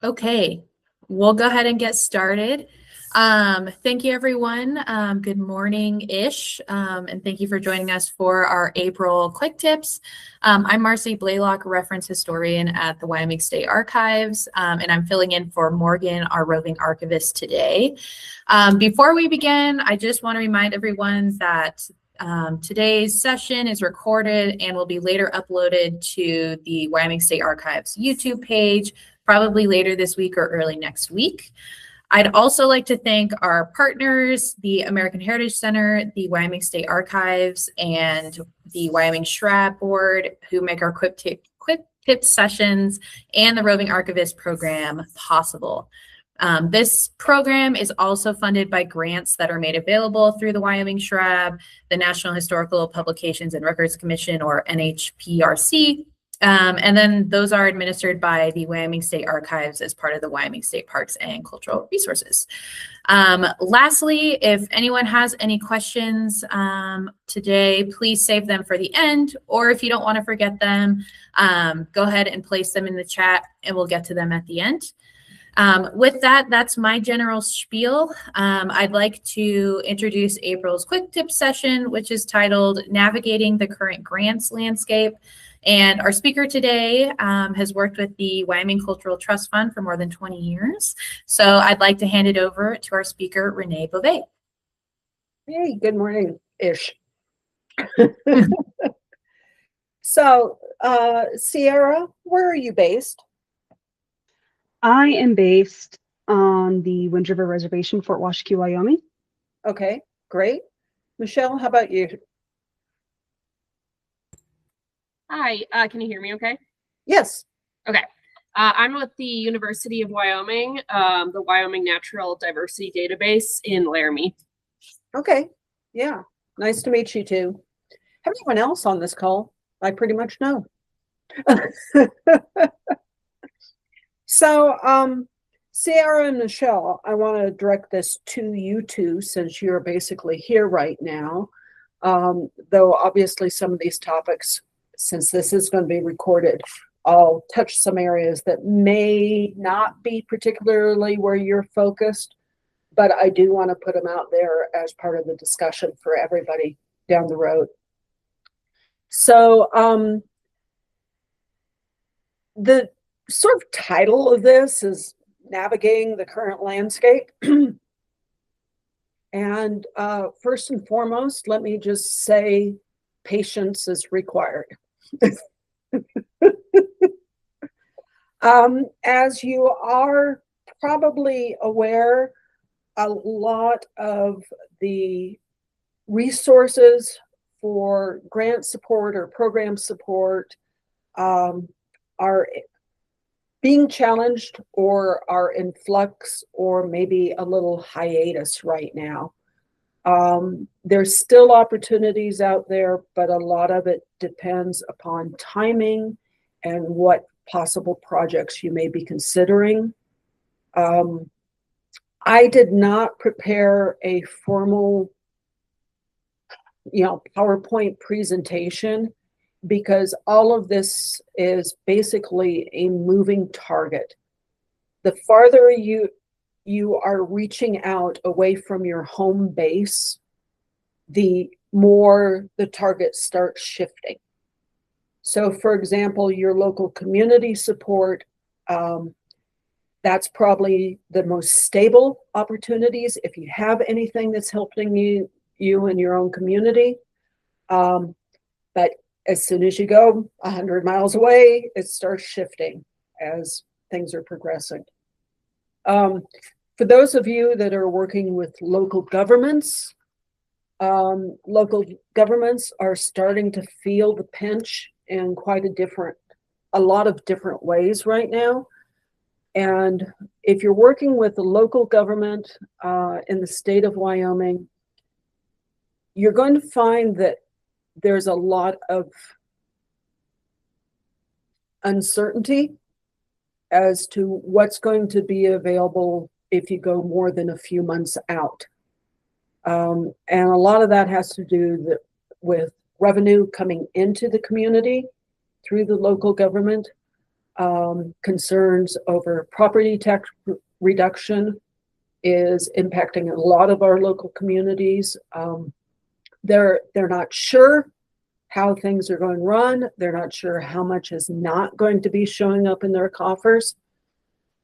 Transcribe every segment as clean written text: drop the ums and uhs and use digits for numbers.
Okay, we'll go ahead and get started. Thank you, everyone. Good morning-ish, and thank you for joining us for our April Quick Tips. I'm Marcy Blaylock, reference historian at the Wyoming State Archives, and I'm filling in for Morgan, our roving archivist today. Before we begin, I just want to remind everyone that today's session is recorded and will be later uploaded to the Wyoming State Archives YouTube page, probably later this week or early next week. I'd also like to thank our partners, the American Heritage Center, the Wyoming State Archives, and the Wyoming Shrab Board, who make our Quick Tip sessions and the Roving Archivist program possible. This program is also funded by grants that are made available through the Wyoming Shrab, the National Historical Publications and Records Commission, or NHPRC, and then those are administered by the Wyoming State Archives as part of the Wyoming State Parks and Cultural Resources. Lastly, if anyone has any questions today, please save them for the end, or if you don't want to forget them, go ahead and place them in the chat and we'll get to them at the end. With that, that's my general spiel. I'd like to introduce April's Quick Tip session, which is titled Navigating the Current Grants Landscape. And our speaker today has worked with the Wyoming Cultural Trust Fund for more than 20 years. So I'd like to hand it over to our speaker, Reneé Bovée. Hey, good morning-ish. So, Sierra, where are you based? I am based on the Wind River Reservation, Fort Washakie, Wyoming. Okay, great. Michelle, how about you? Hi, can you hear me okay? Yes. Okay. I'm with the University of Wyoming, the Wyoming Natural Diversity Database in Laramie. Okay, yeah. Nice to meet you too. Everyone else on this call, I pretty much know. So, Sierra and Michelle, I want to direct this to you two since you're basically here right now. Though obviously some of these topics, since this is going to be recorded, I'll touch some areas that may not be particularly where you're focused, but I do want to put them out there as part of the discussion for everybody down the road. So the sort of title of this is Navigating the Current Landscape. And first and foremost, let me just say patience is required. As you are probably aware, a lot of the resources for grant support or program support are being challenged or are in flux or maybe a little hiatus right now. There's still opportunities out there, but a lot of it depends upon timing and what possible projects you may be considering. I did not prepare a formal, PowerPoint presentation because all of this is basically a moving target. The farther you are reaching out away from your home base, the more the target starts shifting. So for example, your local community support, that's probably the most stable opportunities if you have anything that's helping you in your own community. But as soon as you go 100 miles away, it starts shifting as things are progressing. For those of you that are working with local governments are starting to feel the pinch in a lot of different ways right now. And if you're working with the local government in the state of Wyoming, you're going to find that there's a lot of uncertainty as to what's going to be available if you go more than a few months out. And a lot of that has to do with revenue coming into the community through the local government. Concerns over property tax reduction is impacting a lot of our local communities. They're not sure how things are going to run. They're not sure how much is not going to be showing up in their coffers.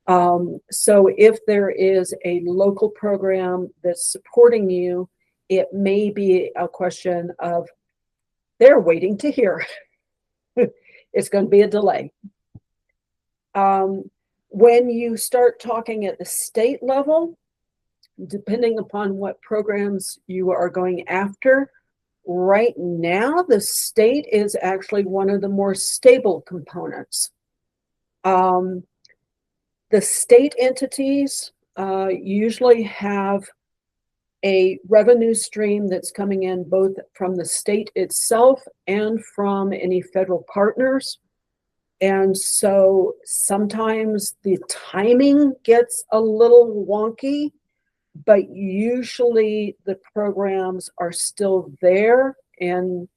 So if there is a local program that's supporting you, it may be a question of they're waiting to hear. It's going to be a delay. When you start talking at the state level, depending upon what programs you are going after, right now, the state is actually one of the more stable components. The state entities usually have a revenue stream that's coming in both from the state itself and from any federal partners. And so sometimes the timing gets a little wonky, but usually the programs are still there, and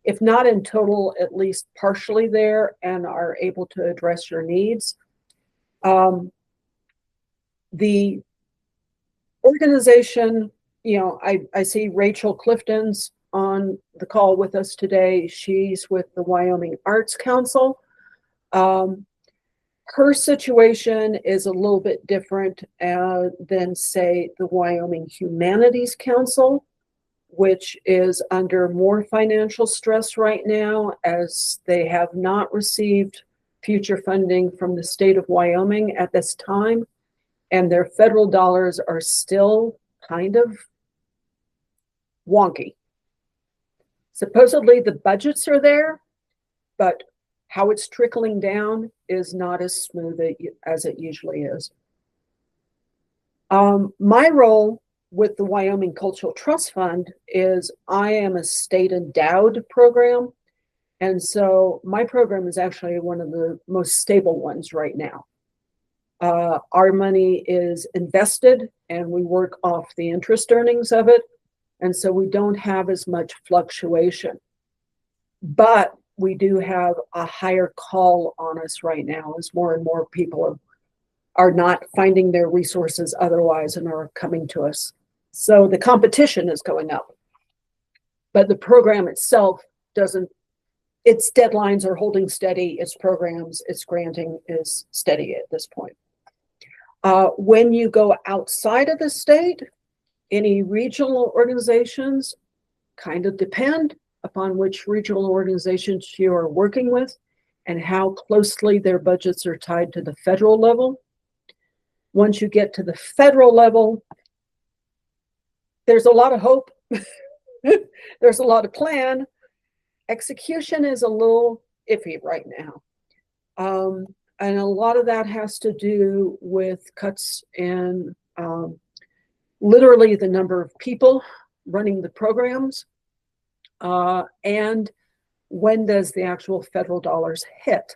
if not in total, at least partially there, and are able to address your needs. The organization, I see Rachel Clifton's on the call with us today. She's with the Wyoming Arts Council. Her situation is a little bit different than, say, the Wyoming Humanities Council, which is under more financial stress right now as they have not received future funding from the state of Wyoming at this time, and their federal dollars are still kind of wonky. Supposedly the budgets are there, but how it's trickling down is not as smooth as it usually is. My role with the Wyoming Cultural Trust Fund is I am a state endowed program. And so my program is actually one of the most stable ones right now. Our money is invested and we work off the interest earnings of it. And so we don't have as much fluctuation. But we do have a higher call on us right now as more and more people are not finding their resources otherwise and are coming to us. So the competition is going up, but the program itself doesn't, its deadlines are holding steady, its programs, its granting is steady at this point. When you go outside of the state, any regional organizations kind of depend upon which regional organizations you are working with and how closely their budgets are tied to the federal level. Once you get to the federal level, there's a lot of hope. There's a lot of plan. Execution is a little iffy right now. And a lot of that has to do with cuts in literally the number of people running the programs. And when does the actual federal dollars hit?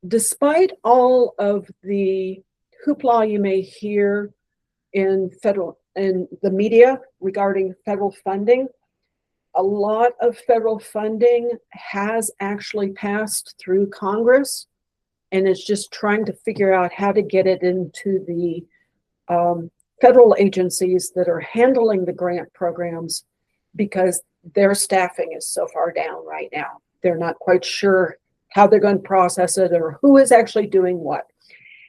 Despite all of the hoopla you may hear in the media regarding federal funding, a lot of federal funding has actually passed through Congress and is just trying to figure out how to get it into the federal agencies that are handling the grant programs, because their staffing is so far down right now. They're not quite sure how they're going to process it or who is actually doing what.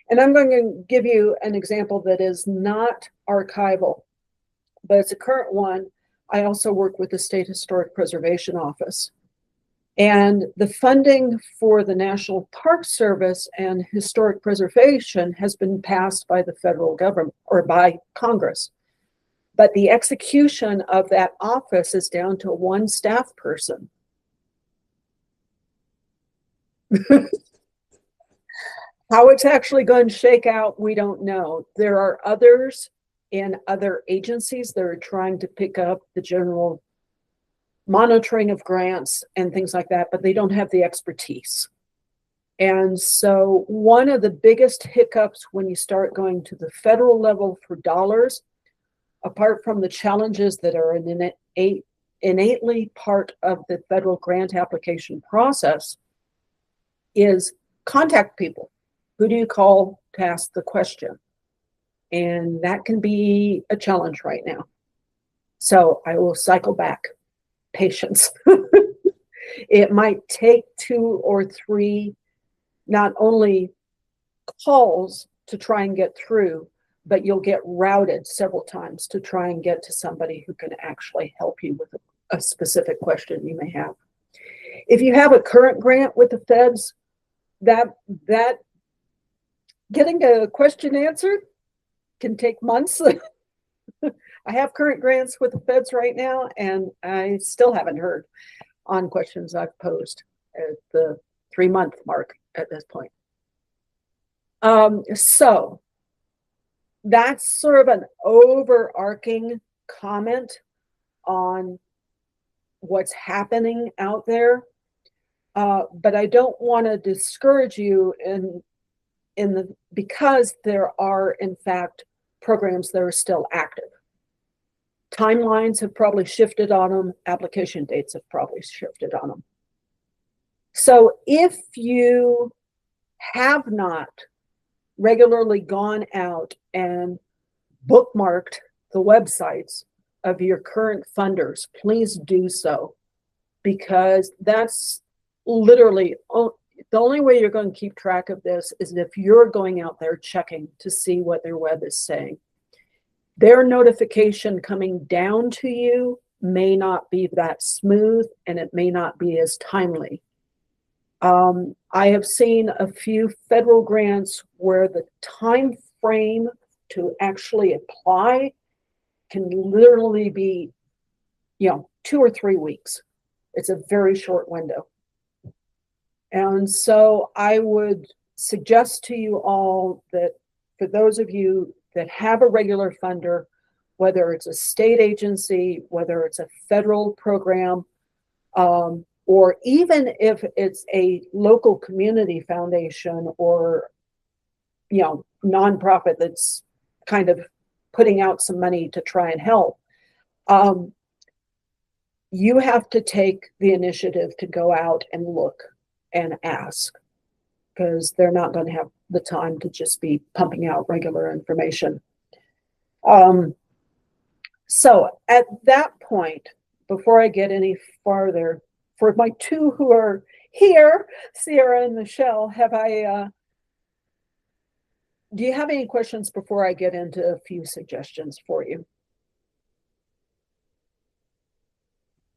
And I'm going to give you an example that is not archival, but it's a current one. I also work with the State Historic Preservation Office. And the funding for the National Park Service and historic preservation has been passed by the federal government or by Congress. But the execution of that office is down to one staff person. How it's actually going to shake out, we don't know. There are others in other agencies that are trying to pick up the general monitoring of grants and things like that, but they don't have the expertise. And so one of the biggest hiccups when you start going to the federal level for dollars, apart from the challenges that are an innately part of the federal grant application process, is contact people. Who do you call to ask the question? And that can be a challenge right now. So I will cycle back. Patience. It might take 2 or 3, not only calls to try and get through, but you'll get routed several times to try and get to somebody who can actually help you with a specific question you may have. If you have a current grant with the feds, that getting a question answered can take months. I have current grants with the feds right now, and I still haven't heard on questions I've posed at the 3-month mark at this point. So that's sort of an overarching comment on what's happening out there. But I don't want to discourage you because there are, in fact, programs that are still active. Timelines have probably shifted on them. Application dates have probably shifted on them. So if you have not regularly gone out and bookmarked the websites of your current funders, please do so, because that's literally the only way you're going to keep track of this is if you're going out there checking to see what their web is saying. Their notification coming down to you may not be that smooth, and it may not be as timely. I have seen a few federal grants where the time frame to actually apply can literally be, 2 or 3 weeks. It's a very short window. And so I would suggest to you all that for those of you that have a regular funder, whether it's a state agency, whether it's a federal program, or even if it's a local community foundation or, nonprofit that's kind of putting out some money to try and help, you have to take the initiative to go out and look and ask, because they're not going to have the time to just be pumping out regular information. So at that point, before I get any farther, for my 2 who are here, Sierra and Michelle, do you have any questions before I get into a few suggestions for you?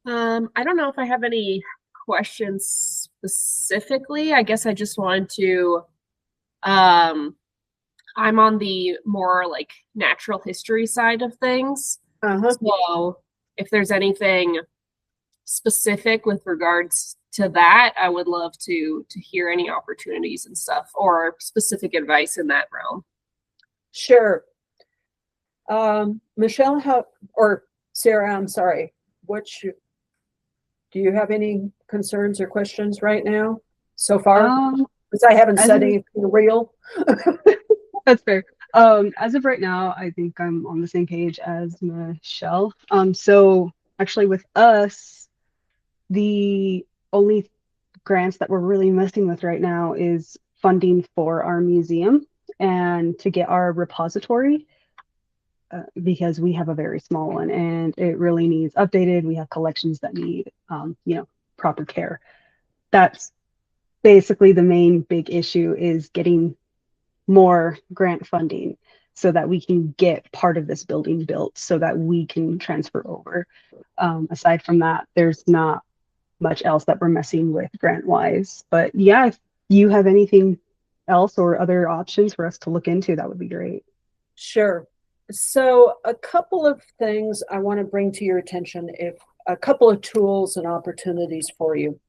I don't know if I have any questions specifically. I guess I just wanted to, I'm on the more like natural history side of things. So if there's anything specific with regards to that, I would love to hear any opportunities and stuff or specific advice in that realm. Sure. Michelle, or Sarah, I'm sorry, do you have any concerns or questions right now so far? Because I haven't said anything real. That's fair. As of right now, I think I'm on the same page as Michelle. So actually with us, the only grants that we're really messing with right now is funding for our museum and to get our repository, because we have a very small one and it really needs updated. We have collections that need, proper care. That's basically the main big issue, is getting more grant funding so that we can get part of this building built so that we can transfer over. Aside from that, there's not much else that we're messing with grant wise. But yeah, if you have anything else or other options for us to look into, that would be great. Sure. So a couple of things I want to bring to your attention, if a couple of tools and opportunities for you.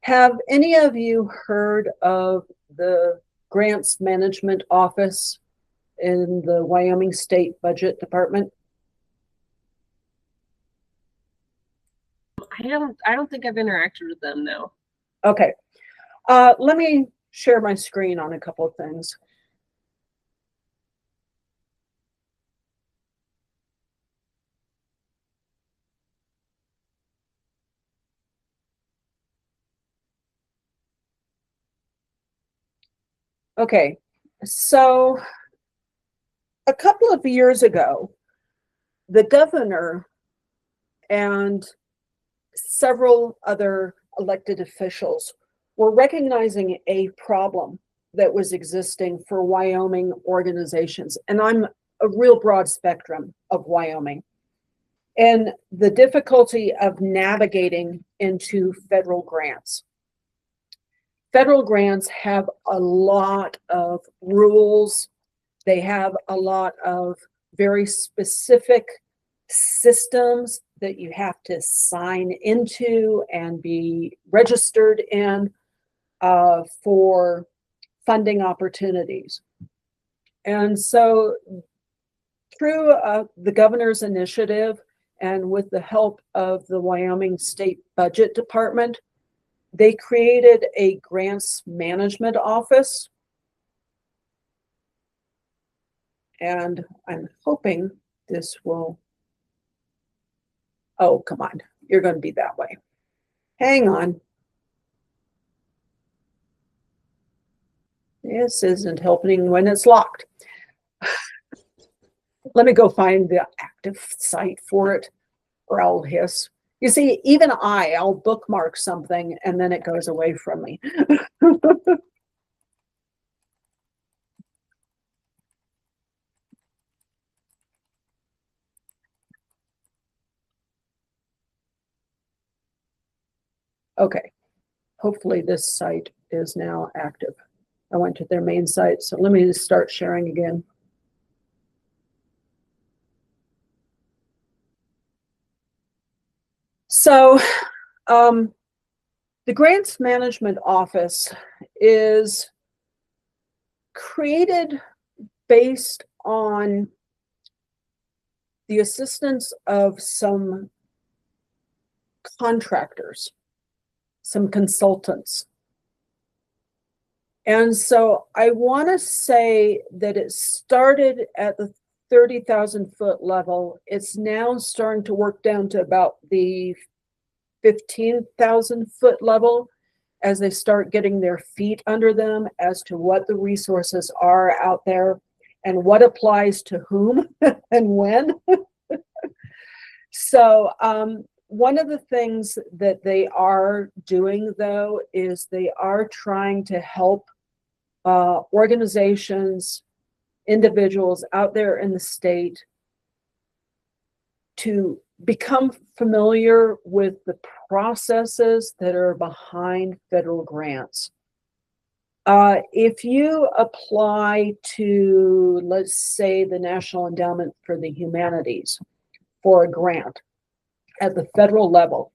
Have any of you heard of the Grants Management Office in the Wyoming State Budget Department? I don't think I've interacted with them, no. Okay. Let me share my screen on a couple of things. Okay, so a couple of years ago, the governor and several other elected officials were recognizing a problem that was existing for Wyoming organizations. And I'm a real broad spectrum of Wyoming. And the difficulty of navigating into federal grants. Federal grants have a lot of rules. They have a lot of very specific systems that you have to sign into and be registered in for funding opportunities. And so through the governor's initiative and with the help of the Wyoming State Budget Department, they created a grants management office. And I'm hoping this will, oh, come on, you're going to be that way. Hang on. This isn't helping when it's locked. Let me go find the active site for it, or I'll hiss. You see, even I'll bookmark something and then it goes away from me. Okay, hopefully this site is now active. I went to their main site, so let me just start sharing again. So the Grants Management Office is created based on the assistance of some contractors, some consultants. And so I want to say that it started at the 30,000 foot level. It's now starting to work down to about the 15,000 foot level as they start getting their feet under them as to what the resources are out there and what applies to whom and when. So one of the things that they are doing, though, is they are trying to help organizations, individuals out there in the state to become familiar with the processes that are behind federal grants. If you apply to, let's say, the National Endowment for the Humanities for a grant at the federal level,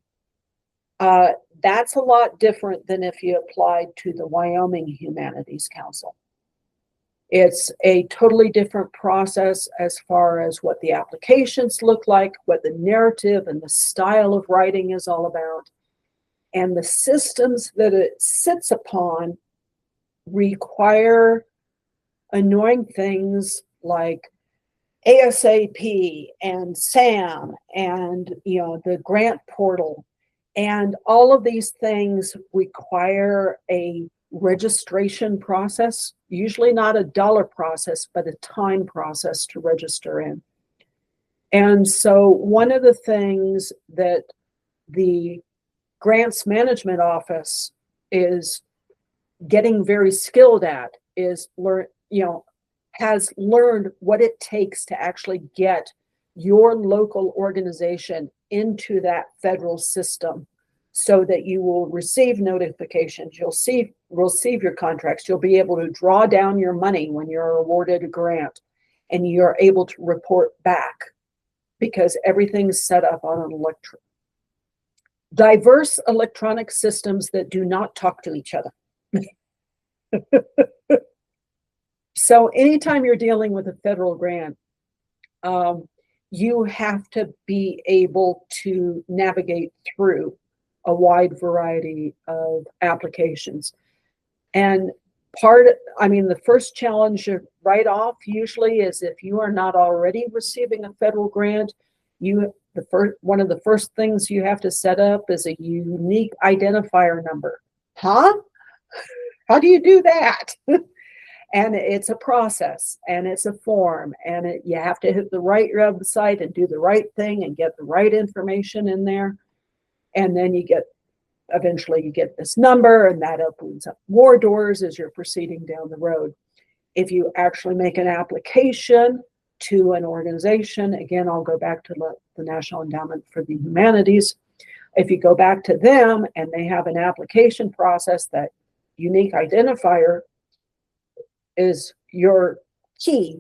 that's a lot different than if you applied to the Wyoming Humanities Council. It's a totally different process as far as what the applications look like, what the narrative and the style of writing is all about, and the systems that it sits upon require annoying things like ASAP and SAM and the grant portal. And all of these things require a registration process, usually not a dollar process, but a time process to register in. And so one of the things that the Grants Management Office is getting very skilled at is has learned what it takes to actually get your local organization into that federal system so that you will receive notifications, you'll receive your contracts, you'll be able to draw down your money when you're awarded a grant, and you're able to report back because everything's set up on an diverse electronic systems that do not talk to each other. So anytime you're dealing with a federal grant, you have to be able to navigate through a wide variety of applications. And the first challenge right off usually is if you are not already receiving a federal grant, one of the first things you have to set up is a unique identifier number. Huh? How do you do that? And it's a process, and it's a form, and you have to hit the right website and do the right thing and get the right information in there. And then eventually you get this number, and that opens up more doors as you're proceeding down the road. If you actually make an application to an organization, again, I'll go back to the National Endowment for the Humanities. If you go back to them and they have an application process, that unique identifier is your key,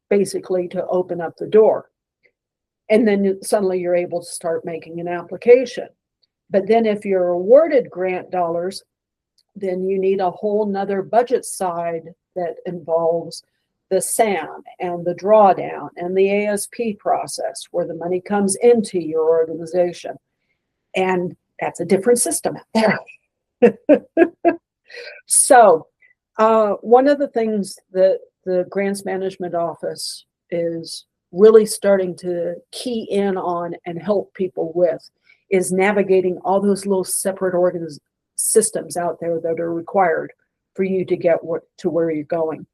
basically, to open up the door. And then suddenly you're able to start making an application. But then if you're awarded grant dollars, then you need a whole nother budget side that involves the SAM and the drawdown and the ASP process, where the money comes into your organization. And that's a different system out there. So one of the things that the Grants Management Office is really starting to key in on and help people with is navigating all those little separate systems out there that are required for you to get to where you're going.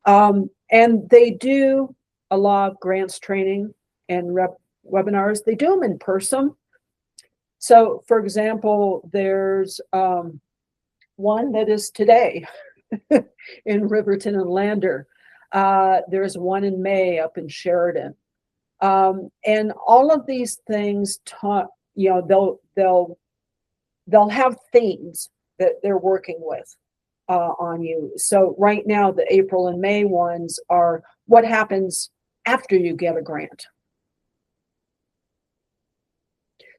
And they do a lot of grants training and webinars. They do them in person. So, for example, there's one that is today in Riverton and Lander. There's one in May up in Sheridan. And all of these things they'll have themes that they're working with on you. So right now, the April and May ones are what happens after you get a grant.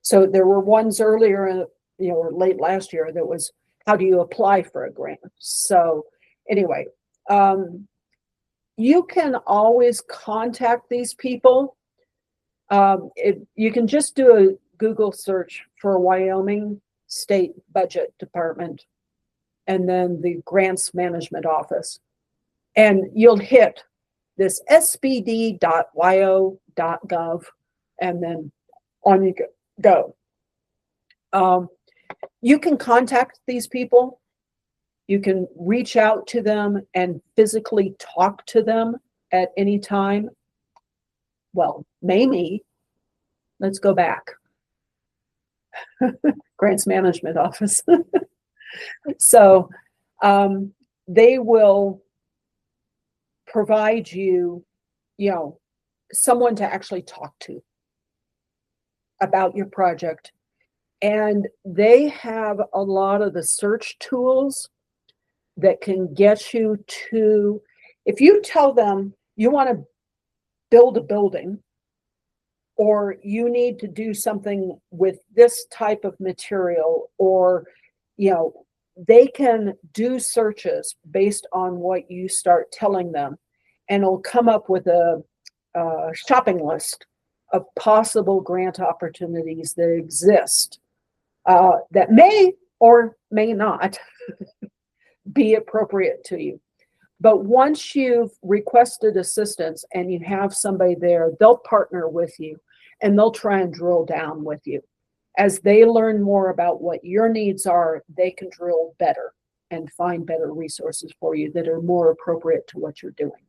So there were ones earlier, late last year, that was, how do you apply for a grant? So anyway, you can always contact these people. You can just do a Google search for Wyoming State Budget Department and then the Grants Management Office. And you'll hit this sbd.wyo.gov, and then on you go. You can contact these people. You can reach out to them and physically talk to them at any time. Well, maybe. Let's go back. Grants Management Office. So they will provide you, someone to actually talk to about your project. And they have a lot of the search tools that can get you to, if you tell them you want to build a building, or you need to do something with this type of material, or, they can do searches based on what you start telling them, and it'll come up with a shopping list of possible grant opportunities that exist that may or may not be appropriate to you. But once you've requested assistance and you have somebody there, they'll partner with you and they'll try and drill down with you. As they learn more about what your needs are, they can drill better and find better resources for you that are more appropriate to what you're doing.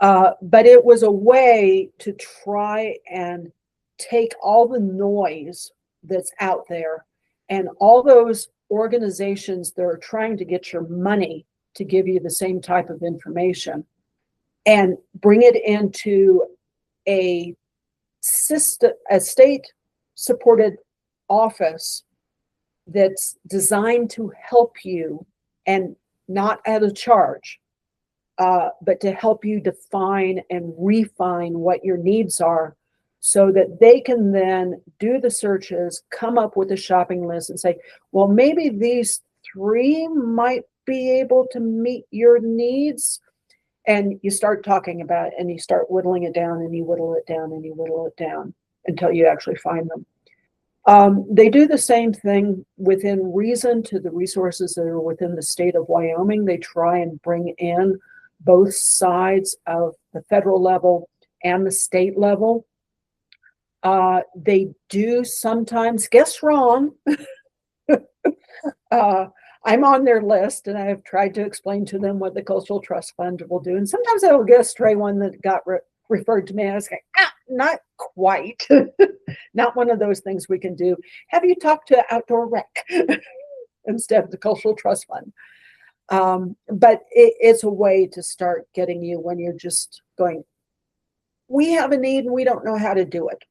But it was a way to try and take all the noise that's out there and all those organizations that are trying to get your money to give you the same type of information and bring it into a system, a state-supported office that's designed to help you, and not at a charge, but to help you define and refine what your needs are, so that they can then do the searches, come up with a shopping list and say, well, maybe these 3 might be able to meet your needs. And you start talking about it, and you start whittling it down, and you whittle it down, and you whittle it down until you actually find them. They do the same thing within reason to the resources that are within the state of Wyoming. They try and bring in both sides of the federal level and the state level. They do sometimes guess wrong. I'm on their list, and I've tried to explain to them what the Cultural Trust Fund will do. And sometimes I will get a stray one that got referred to me, and I was like, not quite. Not one of those things we can do. Have you talked to Outdoor Rec instead of the Cultural Trust Fund? But it's a way to start getting you when you're just going, we have a need and we don't know how to do it.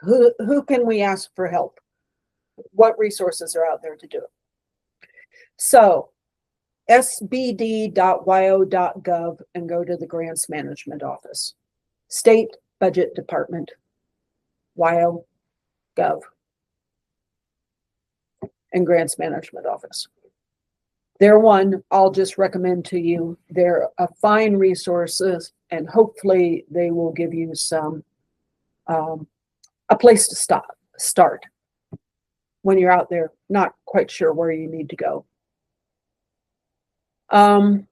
Who can we ask for help? What resources are out there to do it? So sbd.wyo.gov and go to the Grants Management Office. State Budget Department, WYO.gov, and Grants Management Office. They're one I'll just recommend to you. They're a fine resources, and hopefully they will give you some a place to start when you're out there not quite sure where you need to go. I'm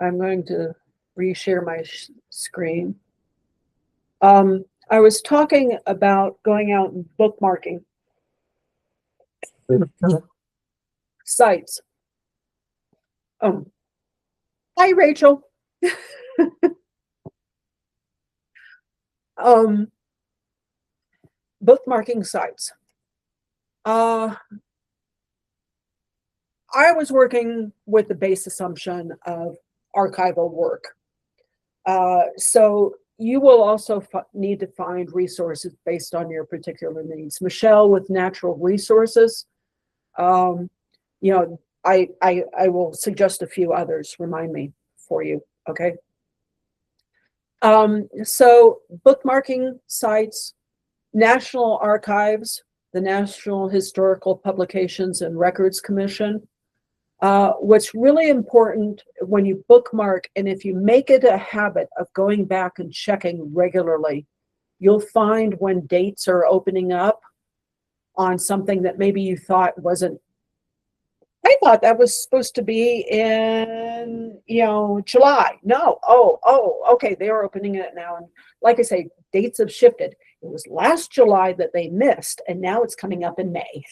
going to reshare my screen. I was talking about going out and bookmarking sites. Hi, Rachel. Bookmarking sites. I was working with the base assumption of archival work. So you will also need to find resources based on your particular needs. Michelle with natural resources, you know, I will suggest a few others, remind me for you, okay? So bookmarking sites, National Archives, the National Historical Publications and Records Commission. What's really important when you bookmark, and if you make it a habit of going back and checking regularly, you'll find when dates are opening up on something that maybe you thought wasn't. I thought that was supposed to be in, you know, July. No, okay, they are opening it now. And like I say, dates have shifted. It was last July that they missed, and now it's coming up in May.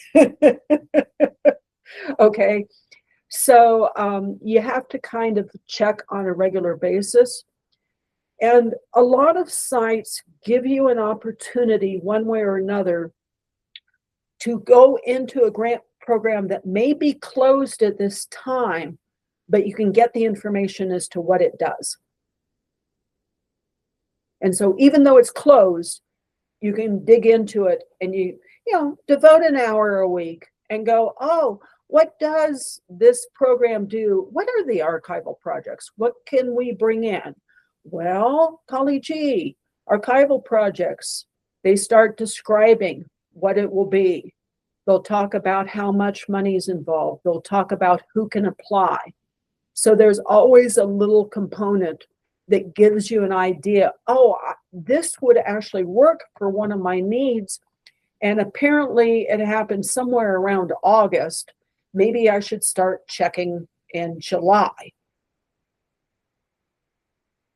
Okay. So you have to kind of check on a regular basis. And a lot of sites give you an opportunity one way or another to go into a grant program that may be closed at this time, but you can get the information as to what it does. And so even though it's closed, you can dig into it and you devote an hour a week and go, oh, what does this program do? What are the archival projects? What can we bring in? Well, golly gee, archival projects, they start describing what it will be. They'll talk about how much money is involved. They'll talk about who can apply. So there's always a little component that gives you an idea, oh, this would actually work for one of my needs. And apparently it happened somewhere around August. Maybe I should start checking in July.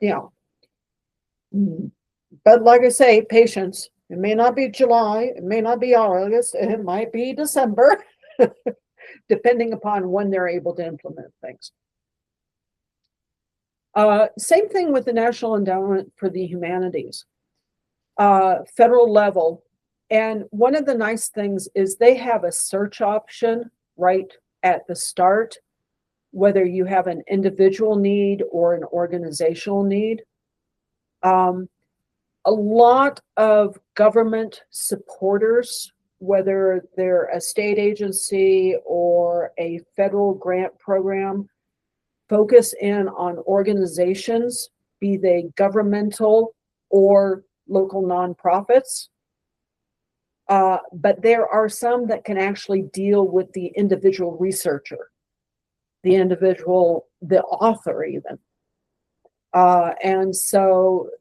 But like I say, patience. It may not be July, it may not be August, it might be December, depending upon when they're able to implement things. Same thing with the National Endowment for the Humanities, federal level. And one of the nice things is they have a search option right at the start, whether you have an individual need or an organizational need. A lot of government supporters, whether they're a state agency or a federal grant program, focus in on organizations, be they governmental or local nonprofits. But there are some that can actually deal with the individual researcher, the author even. And so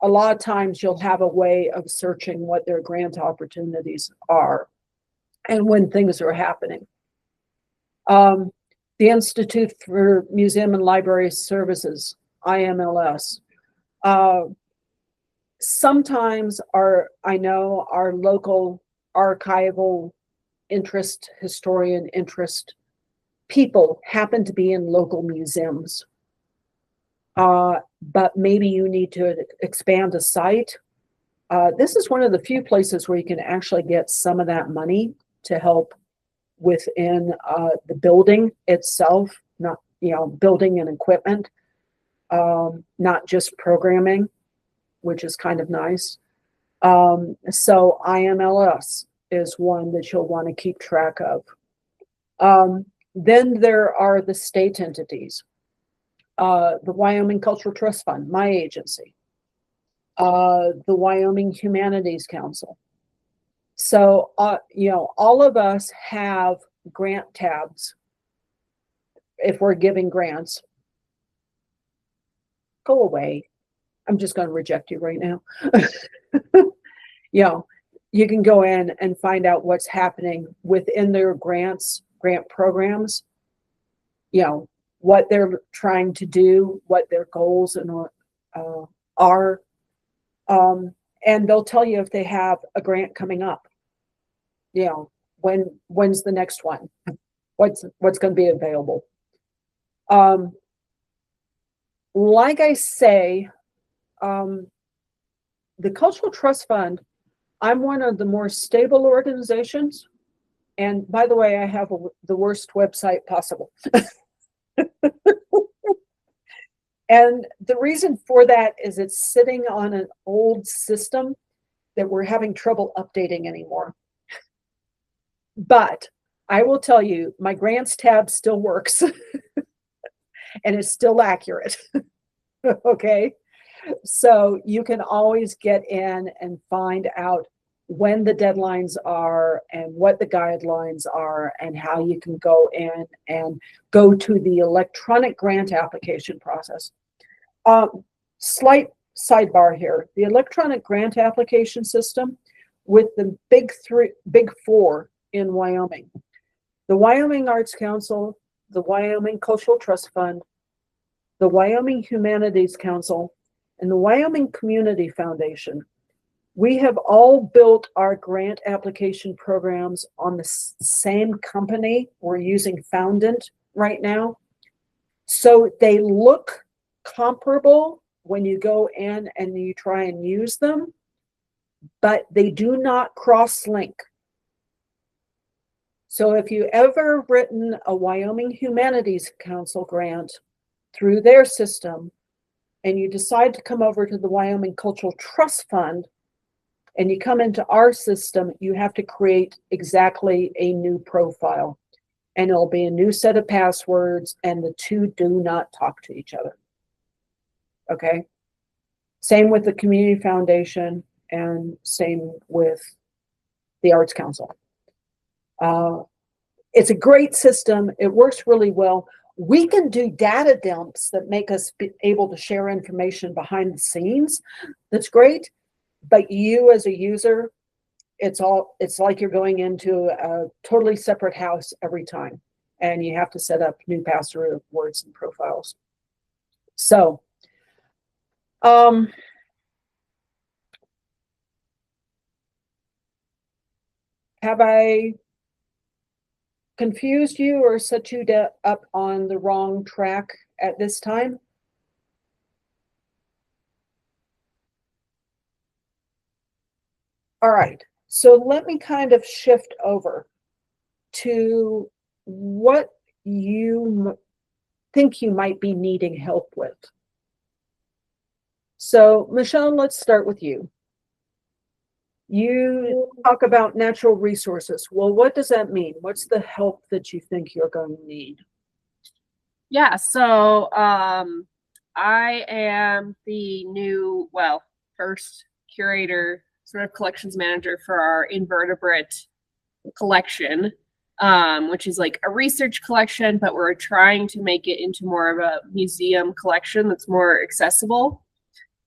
a lot of times you'll have a way of searching what their grant opportunities are and when things are happening. The Institute for Museum and Library Services, IMLS, sometimes our local archival interest, historian interest people happen to be in local museums. But maybe you need to expand a site. This is one of the few places where you can actually get some of that money to help within the building itself, not, building and equipment, not just programming, which is kind of nice. So IMLS is one that you'll want to keep track of. Then there are the state entities, the Wyoming Cultural Trust Fund, my agency, the Wyoming Humanities Council. So, all of us have grant tabs. If we're giving grants, go away. I'm just going to reject you right now. You can go in and find out what's happening within their grant programs, what they're trying to do, what their goals are. And they'll tell you if they have a grant coming up. When's the next one? What's going to be available? Like I say, the Cultural Trust Fund, I'm one of the more stable organizations. And by the way, I have the worst website possible. And the reason for that is it's sitting on an old system that we're having trouble updating anymore. But I will tell you, my grants tab still works and it's still accurate. Okay. So you can always get in and find out when the deadlines are and what the guidelines are and how you can go in and go to the electronic grant application process. Slight sidebar here. The electronic grant application system with the big four in Wyoming, the Wyoming Arts Council, the Wyoming Cultural Trust Fund, the Wyoming Humanities Council, and the Wyoming Community Foundation. We have all built our grant application programs on the same company. We're using Foundant right now. So they look comparable when you go in and you try and use them, but they do not cross-link. So if you ever written a Wyoming Humanities Council grant through their system and you decide to come over to the Wyoming Cultural Trust Fund and you come into our system, you have to create exactly a new profile. And it'll be a new set of passwords, and the two do not talk to each other. Okay? Same with the Community Foundation and same with the Arts Council. It's a great system. It works really well. We can do data dumps that make us be able to share information behind the scenes. That's great. But you as a user, it's like you're going into a totally separate house every time. And you have to set up new passwords and profiles. So, have I confused you or set you up on the wrong track at this time? All right, so let me kind of shift over to what you think you might be needing help with. So, Michelle, let's start with you. You talk about natural resources. Well, what does that mean? What's the help that you think you're going to need? Yeah, so I am the new, first curator, sort of collections manager for our invertebrate collection, which is like a research collection, but we're trying to make it into more of a museum collection that's more accessible.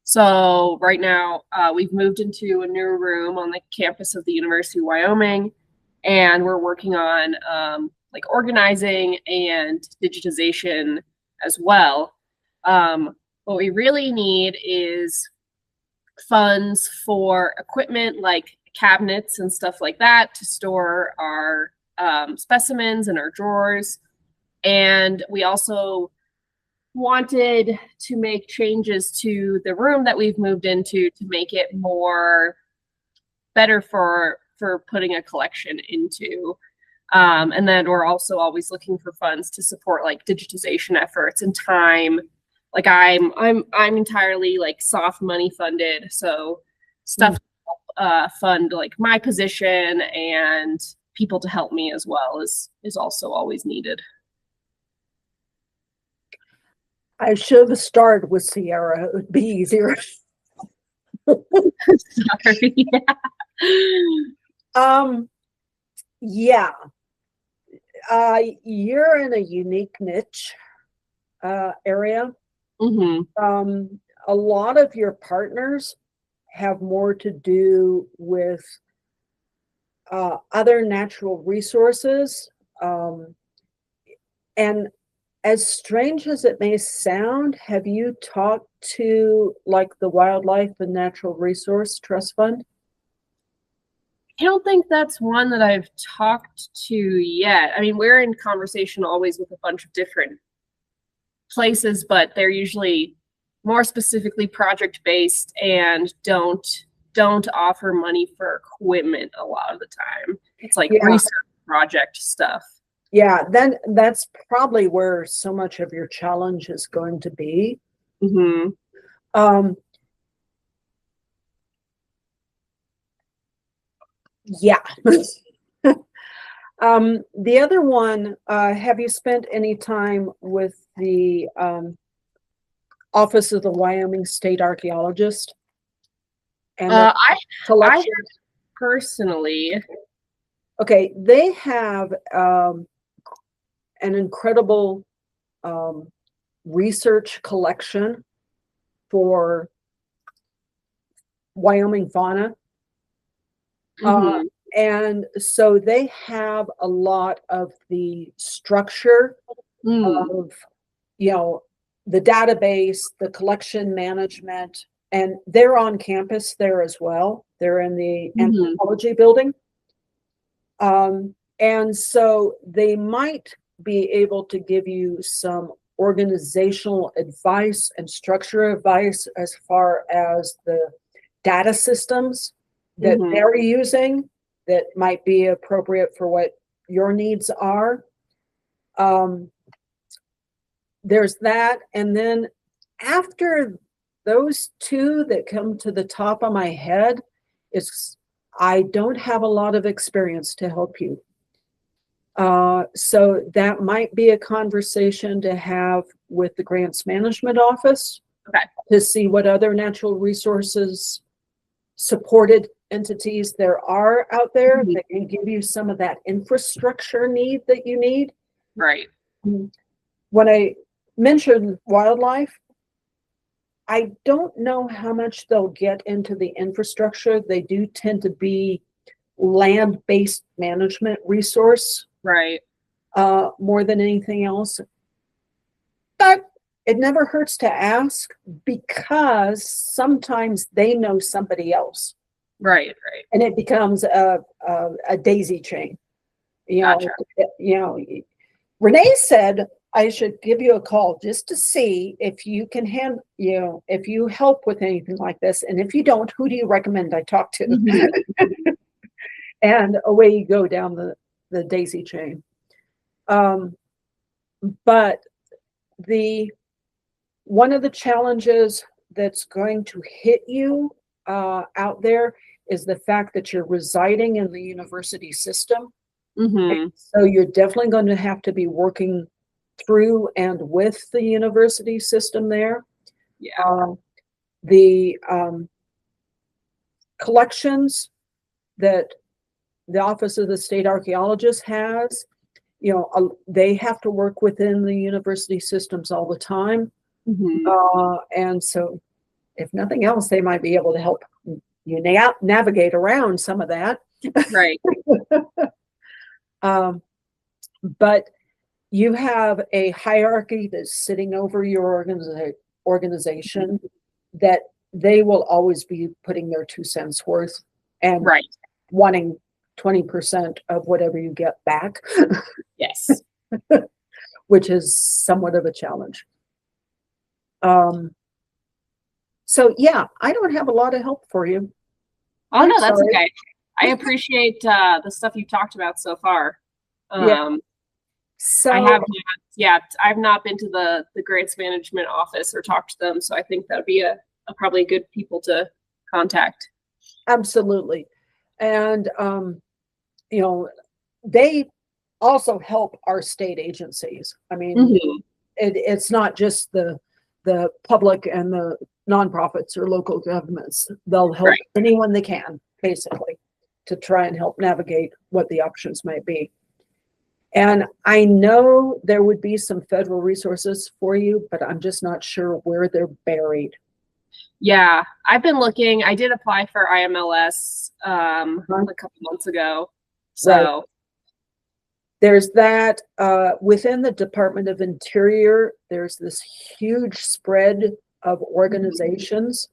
So right now, we've moved into a new room on the campus of the University of Wyoming, and we're working on like organizing and digitization as well. What we really need is funds for equipment like cabinets and stuff like that to store our specimens and our drawers. And we also wanted to make changes to the room that we've moved into to make it more better for putting a collection into. And then we're also always looking for funds to support like digitization efforts and time. Like I'm entirely like soft money funded, so stuff fund like my position, and people to help me as well is also always needed. I should have started with Sierra. It would be easier. Sorry. Yeah. You're in a unique niche area. Mm-hmm. A lot of your partners have more to do with other natural resources. And as strange as it may sound, have you talked to like the Wildlife and Natural Resource Trust Fund? I don't think that's one that I've talked to yet. I mean, we're in conversation always with a bunch of different places, but they're usually more specifically project-based and don't offer money for equipment a lot of the time. It's like research project stuff. Yeah, then that's probably where so much of your challenge is going to be. Mm-hmm. Yeah. The other one, have you spent any time with the Office of the Wyoming State Archaeologist? And I have personally. Okay, they have an incredible research collection for Wyoming fauna. Mm-hmm. And so they have a lot of the structure of, the database, the collection management, and they're on campus there as well. They're in the anthropology building. And so they might be able to give you some organizational advice and structure advice as far as the data systems that they're using that might be appropriate for what your needs are. There's that. And then after those two that come to the top of my head, I don't have a lot of experience to help you. So that might be a conversation to have with the Grants Management Office to see what other natural resources supported entities there are out there that can give you some of that infrastructure need that you need. Right. When I mentioned wildlife, I don't know how much they'll get into the infrastructure. They do tend to be land-based management resource. Right. More than anything else. But it never hurts to ask, because sometimes they know somebody else. Right. And it becomes a daisy chain. Gotcha. Reneé said I should give you a call just to see if you can if you help with anything like this. And if you don't, who do you recommend I talk to? And away you go down the daisy chain. But one of the challenges that's going to hit you out there is the fact that you're residing in the university system. So you're definitely going to have to be working through and with the university system there. The collections that the Office of the State Archaeologist has, they have to work within the university systems all the time. And so if nothing else, they might be able to help you navigate around some of that. Right. But you have a hierarchy that's sitting over your organization that they will always be putting their 2 cents worth. And wanting 20% of whatever you get back, Yes. which is somewhat of a challenge. So yeah, I don't have a lot of help for you. Oh, no, that's Sorry. okay. I appreciate the stuff you've talked about so far. Yeah. So I've not been to the grants management office or talked to them, so I think that'd be a probably good people to contact. absolutely. And you know, they also help our state agencies. I mean, Mhm. it's not just the public and the nonprofits or local governments. They'll help Right. anyone they can, basically, to try and help navigate what the options might be. And I know there would be some federal resources for you, but I'm just not sure where they're buried. Yeah, I've been looking. I did apply for IMLS a couple months ago. So Right. There's that within the Department of Interior, there's this huge spread of organizations.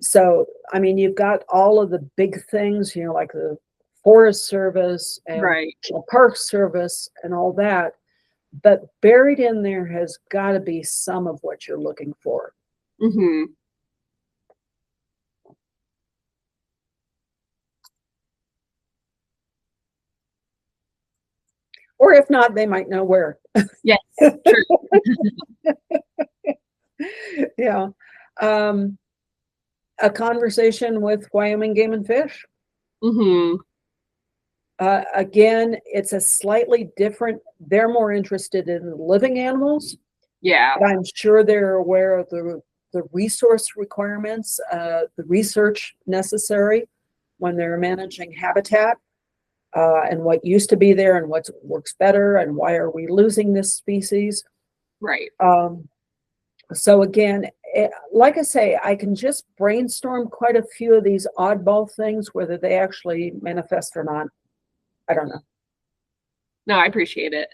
So, I mean, you've got all of the big things, like the Forest Service and right. National Park Service and all that. But buried in there has got to be some of what you're looking for. Mm-hmm. Or if not, they might know where. Yes, true. Yeah. A conversation with Wyoming Game and Fish. Mm-hmm. Again, it's a slightly different, they're more interested in living animals. Yeah. But I'm sure they're aware of the resource requirements, the research necessary when they're managing habitat, and what used to be there and what works better and why are we losing this species. Right. So again, like I say, I can just brainstorm quite a few of these oddball things, whether they actually manifest or not. I don't know. No, I appreciate it.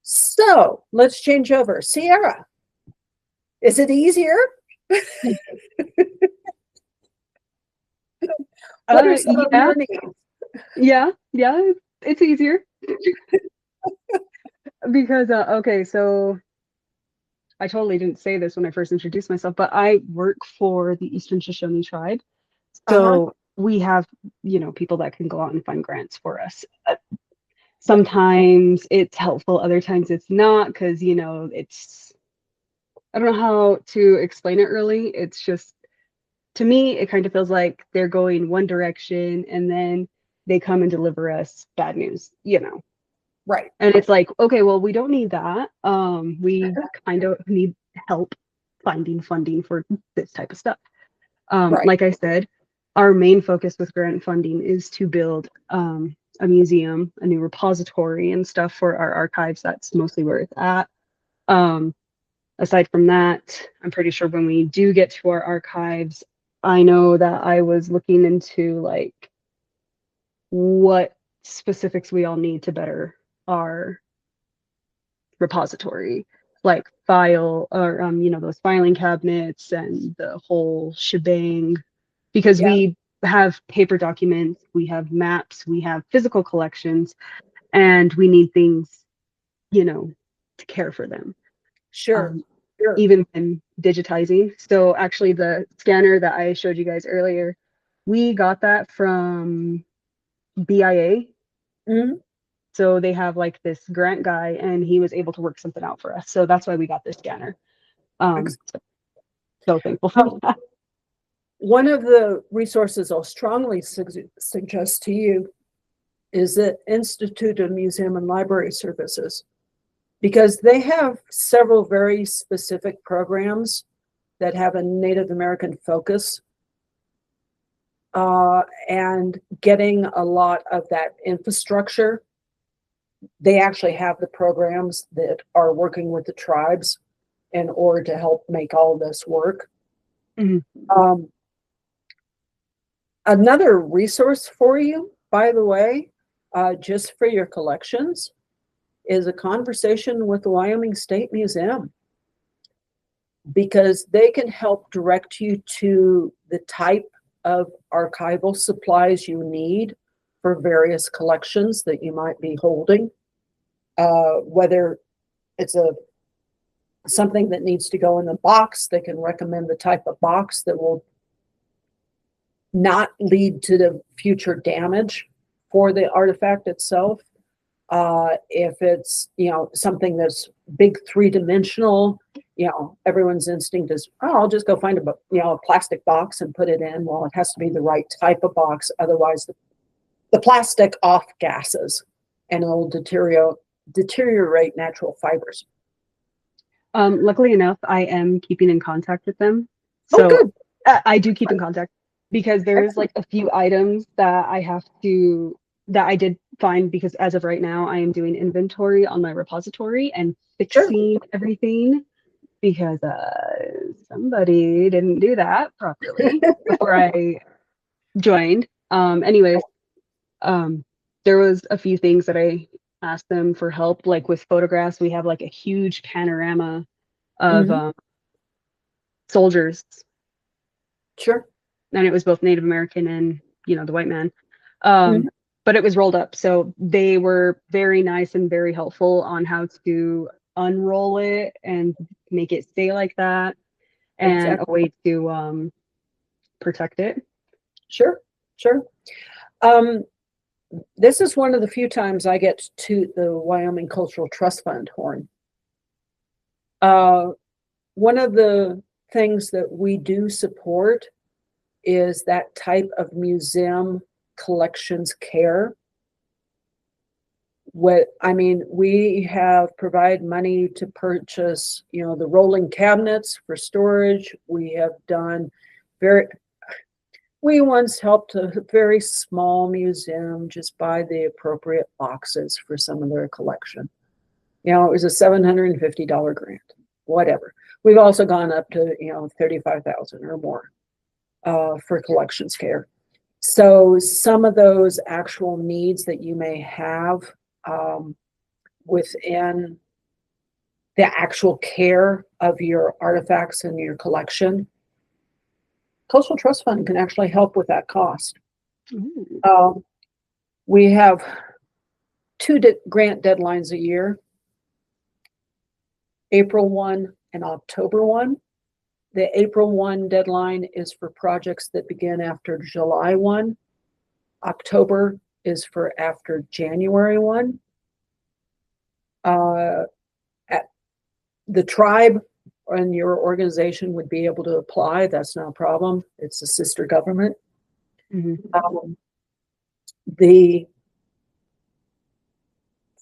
So let's change over. Sierra, is it easier? What are some of your needs? Yeah, it's easier. Because, okay, so I totally didn't say this when I first introduced myself, but I work for the Eastern Shoshone tribe. So we have, people that can go out and find grants for us. Sometimes it's helpful, other times it's not, because, I don't know how to explain it really. It's just, to me, it kind of feels like they're going one direction and then they come and deliver us bad news, Right. And it's like, okay, well, we don't need that. We kind of need help finding funding for this type of stuff. Right. Like I said, our main focus with grant funding is to build a museum, a new repository and stuff for our archives. That's mostly where it's at. Aside from that, I'm pretty sure when we do get to our archives, I know that I was looking into like what specifics we all need to better our repository, like file or those filing cabinets and the whole shebang, because we have paper documents, we have maps, we have physical collections, and we need things, to care for them. Sure. Even in digitizing. So actually the scanner that I showed you guys earlier, we got that from BIA. Mm-hmm. So they have like this grant guy and he was able to work something out for us. So that's why we got this scanner. So thankful for that. One of the resources I'll strongly suggest to you is the Institute of Museum and Library Services, because they have several very specific programs that have a Native American focus, and getting a lot of that infrastructure. They actually have the programs that are working with the tribes in order to help make all of this work. Mm-hmm. Another resource for you, by the way, just for your collections, is a conversation with the Wyoming State Museum, because they can help direct you to the type of archival supplies you need for various collections that you might be holding, whether it's something that needs to go in the box. They can recommend the type of box that will not lead to the future damage for the artifact itself. If it's, something that's big three-dimensional, everyone's instinct is, oh, I'll just go find a plastic box and put it in. Well, it has to be the right type of box. Otherwise, the plastic off gases and it'll deteriorate natural fibers. Luckily enough, I am keeping in contact with them. So good. I do keep in contact because there's like a few items that I did find, because as of right now, I am doing inventory on my repository and fixing everything, because somebody didn't do that properly before I joined. Anyways, there was a few things that I asked them for help, like with photographs. We have like a huge panorama of soldiers. Sure. And it was both Native American and, the white man. But it was rolled up. So they were very nice and very helpful on how to unroll it and make it stay like that, and a way to protect it. Sure. This is one of the few times I get to toot the Wyoming Cultural Trust Fund horn. One of the things that we do support is that type of museum collections care. We have provided money to purchase, the rolling cabinets for storage. We have done we once helped a very small museum just buy the appropriate boxes for some of their collection. It was a $750 grant, whatever. We've also gone up to, $35,000 or more for collections care. So some of those actual needs that you may have within the actual care of your artifacts and your collection, Cultural Trust Fund can actually help with that cost. We have 2 grant deadlines a year, April 1 and October 1. The April 1 deadline is for projects that begin after July 1. October is for after January 1. The tribe and your organization would be able to apply. That's not a problem. It's a sister government. The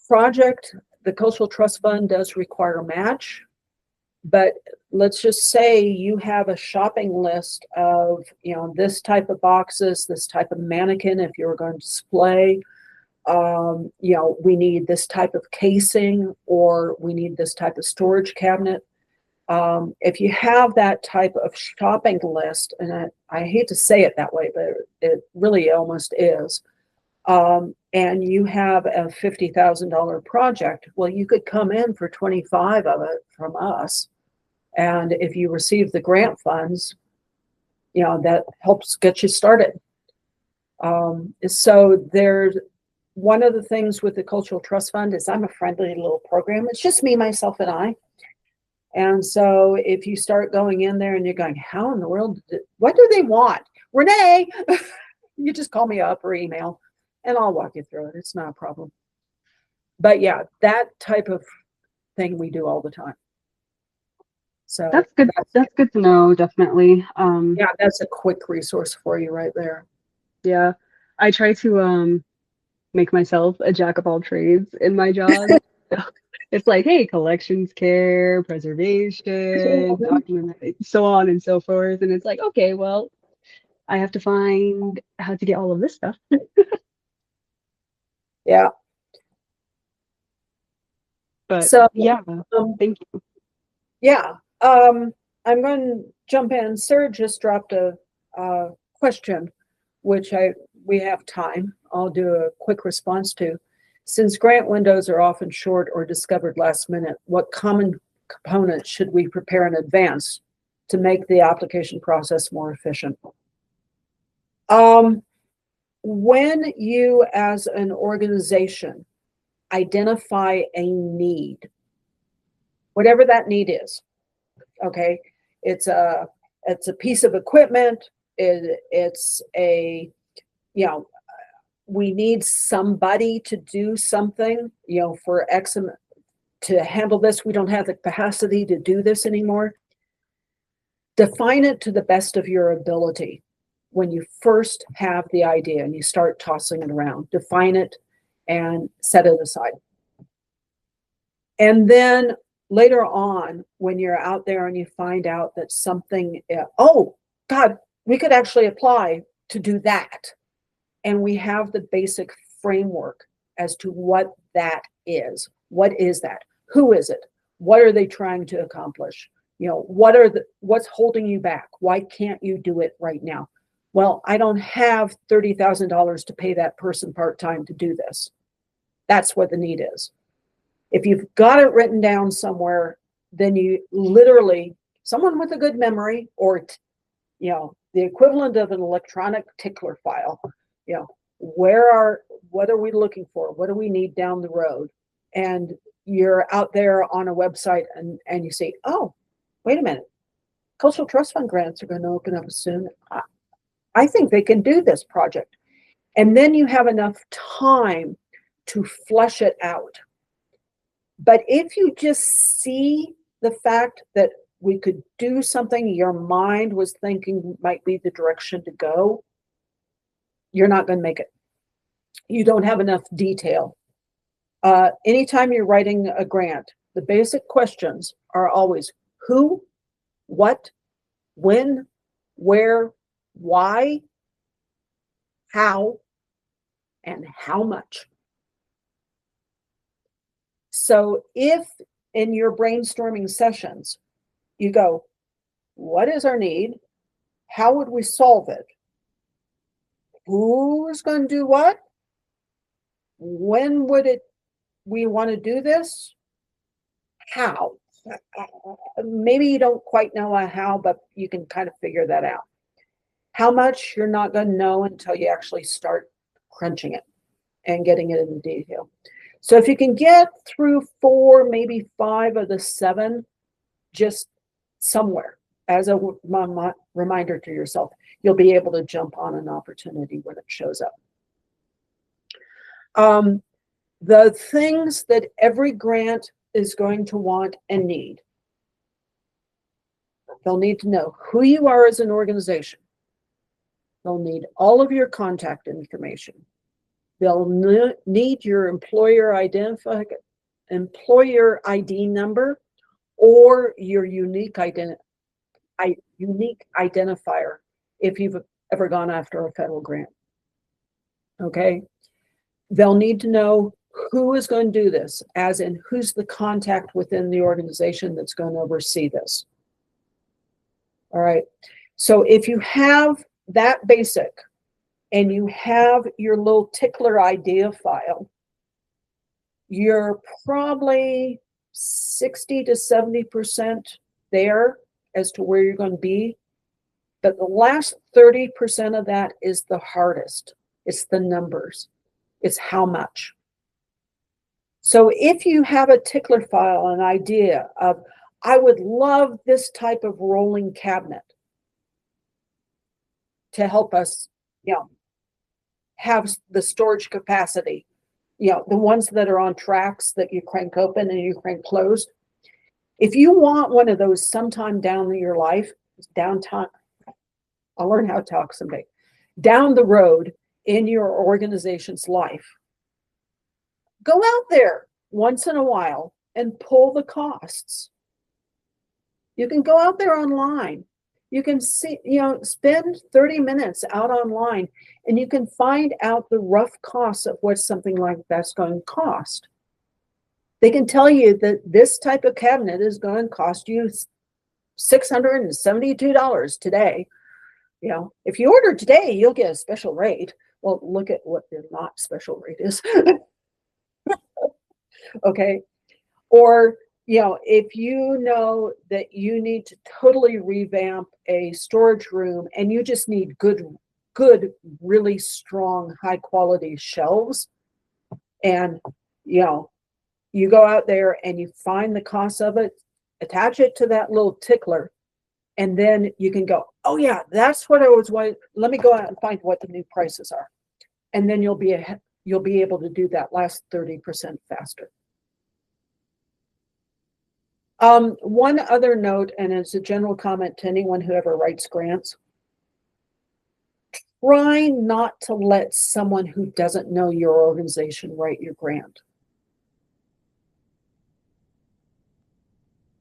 project, the Cultural Trust Fund, does require a match, but let's just say you have a shopping list of, this type of boxes, this type of mannequin, if you're going to display, we need this type of casing, or we need this type of storage cabinet. If you have that type of shopping list, and I hate to say it that way, but it really almost is, and you have a $50,000 project, well, you could come in for 25 of it from us. And if you receive the grant funds, that helps get you started. So there's one of the things with the Cultural Trust Fund is I'm a friendly little program. It's just me, myself, and I. And so if you start going in there and you're going, how in the world, what do they want? Reneé, you just call me up or email and I'll walk you through it. It's not a problem. But yeah, that type of thing we do all the time. So that's good. That's good to know, definitely. Yeah, that's a quick resource for you right there. Yeah. I try to make myself a jack of all trades in my job. It's like, hey, collections care, preservation, document, so on and so forth. And it's like, okay, well, I have to find how to get all of this stuff. Yeah. But so yeah, thank you. Yeah. I'm going to jump in. Sarah just dropped a question, which we have time. I'll do a quick response to. Since grant windows are often short or discovered last minute, what common components should we prepare in advance to make the application process more efficient? When you as an organization identify a need, whatever that need is, okay, it's a piece of equipment, it's a, you know, we need somebody to do something, you know, for X to handle this. We don't have the capacity to do this anymore. Define it to the best of your ability. When you first have the idea and you start tossing it around, define it and set it aside. And then later on, when you're out there and you find out that something, oh God, we could actually apply to do that. And we have the basic framework as to what that is. What is that? Who is it? What are they trying to accomplish? You know, what's holding you back? Why can't you do it right now? Well, I don't have $30,000 to pay that person part-time to do this. That's what the need is. If you've got it written down somewhere, then you literally, someone with a good memory, or, you know, the equivalent of an electronic tickler file, you know, what are we looking for? What do we need down the road? And you're out there on a website and you say, oh, wait a minute, Cultural Trust Fund grants are going to open up soon. I think they can do this project. And then you have enough time to flesh it out. But if you just see the fact that we could do something your mind was thinking might be the direction to go, you're not going to make it. You don't have enough detail. Anytime you're writing a grant, the basic questions are always who, what, when, where, why, how, and how much. So if in your brainstorming sessions, you go, what is our need? How would we solve it? Who's going to do what? When would we want to do this? How? Maybe you don't quite know how, but you can kind of figure that out. How much, you're not going to know until you actually start crunching it and getting it into detail. So if you can get through 4, maybe 5 of the 7, just somewhere as a reminder to yourself, you'll be able to jump on an opportunity when it shows up. The things that every grant is going to want and need. They'll need to know who you are as an organization. They'll need all of your contact information. They'll need your employer ID number or your unique identifier if you've ever gone after a federal grant. Okay? They'll need to know who is going to do this, as in who's the contact within the organization that's going to oversee this. All right. So if you have that basic and you have your little tickler idea file, you're probably 60 to 70% there as to where you're going to be. But the last 30% of that is the hardest. It's the numbers. It's how much. So if you have a tickler file, an idea of, I would love this type of rolling cabinet to help us, you know, have the storage capacity, you know, the ones that are on tracks that you crank open and you crank closed. If you want one of those sometime down in your life, downtime, I'll learn how to talk someday, down the road in your organization's life, go out there once in a while and pull the costs. You can go out there online. You can see, you know, spend 30 minutes out online and you can find out the rough costs of what something like that's going to cost. They can tell you that this type of cabinet is going to cost you $672 today. You know, if you order today, you'll get a special rate. Well, look at what the not special rate is. Okay. Or, you know, if you know that you need to totally revamp a storage room and you just need good good, really strong, high quality shelves. And, you know, you go out there and you find the cost of it, attach it to that little tickler, and then you can go, oh yeah, that's what I was wanting. Let me go out and find what the new prices are. And then you'll be able to do that last 30% faster. One other note, and it's a general comment to anyone who ever writes grants. Try not to let someone who doesn't know your organization write your grant.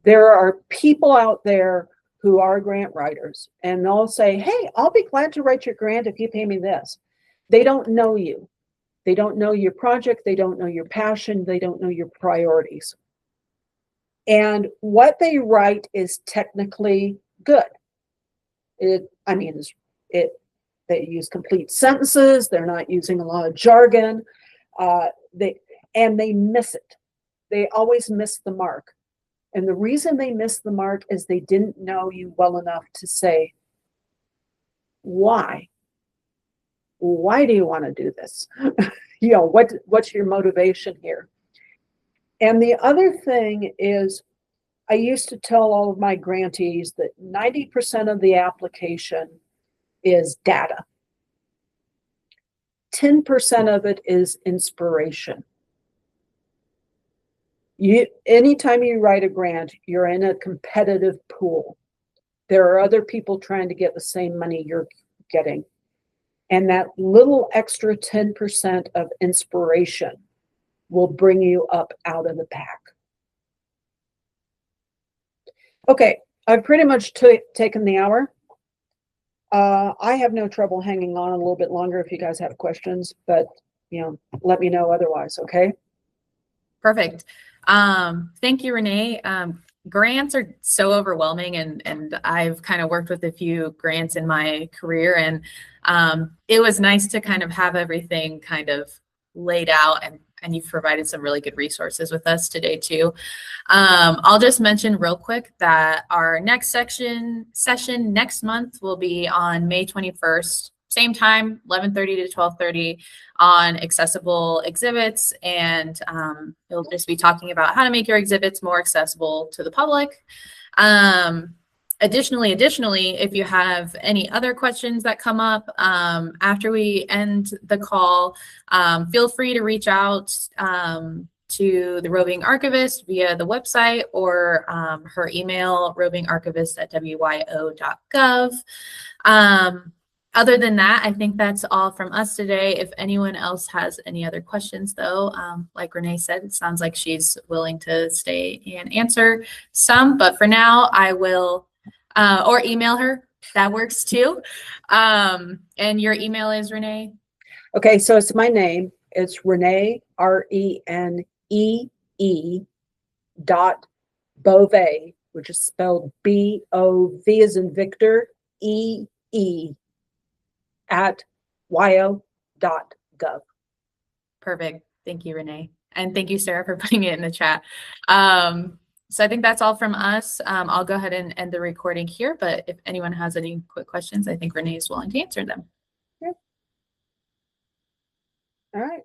There are people out there who are grant writers, and they'll say, hey, I'll be glad to write your grant if you pay me this. They don't know you. They don't know your project. They don't know your passion. They don't know your priorities. And what they write is technically good. They use complete sentences. They're not using a lot of jargon. They miss it. They always miss the mark. And the reason they miss the mark is they didn't know you well enough to say, why? Why do you want to do this? You know, what's your motivation here? And the other thing is, I used to tell all of my grantees that 90% of the application is data. 10% of it is inspiration. Anytime you write a grant, you're in a competitive pool. There are other people trying to get the same money you're getting. And that little extra 10% of inspiration will bring you up out of the pack. Okay, I've pretty much taken the hour. I have no trouble hanging on a little bit longer if you guys have questions, but you know, let me know otherwise, okay? Perfect. Thank you, Reneé. Grants are so overwhelming, and I've kind of worked with a few grants in my career, and it was nice to kind of have everything kind of laid out, and you've provided some really good resources with us today too. I'll just mention real quick that our next session next month will be on May 21st, same time, 11:30 to 12:30, on accessible exhibits, and we'll just be talking about how to make your exhibits more accessible to the public. Additionally, if you have any other questions that come up after we end the call, feel free to reach out to the Roving Archivist via the website or her email, rovingarchivist@wyo.gov. Other than that, I think that's all from us today. If anyone else has any other questions, though, like Reneé said, it sounds like she's willing to stay and answer some. But for now, I will, or email her. That works too. And your email is, Reneé? Okay, so it's my name. It's Reneé, RENEE .Bovée, which is spelled B-O-V as in Victor, E-E @wyo.gov. Perfect. Thank you, Reneé. And thank you, Sarah, for putting it in the chat. So I think that's all from us. I'll go ahead and end the recording here, but if anyone has any quick questions, I think Reneé is willing to answer them. Yeah. All right.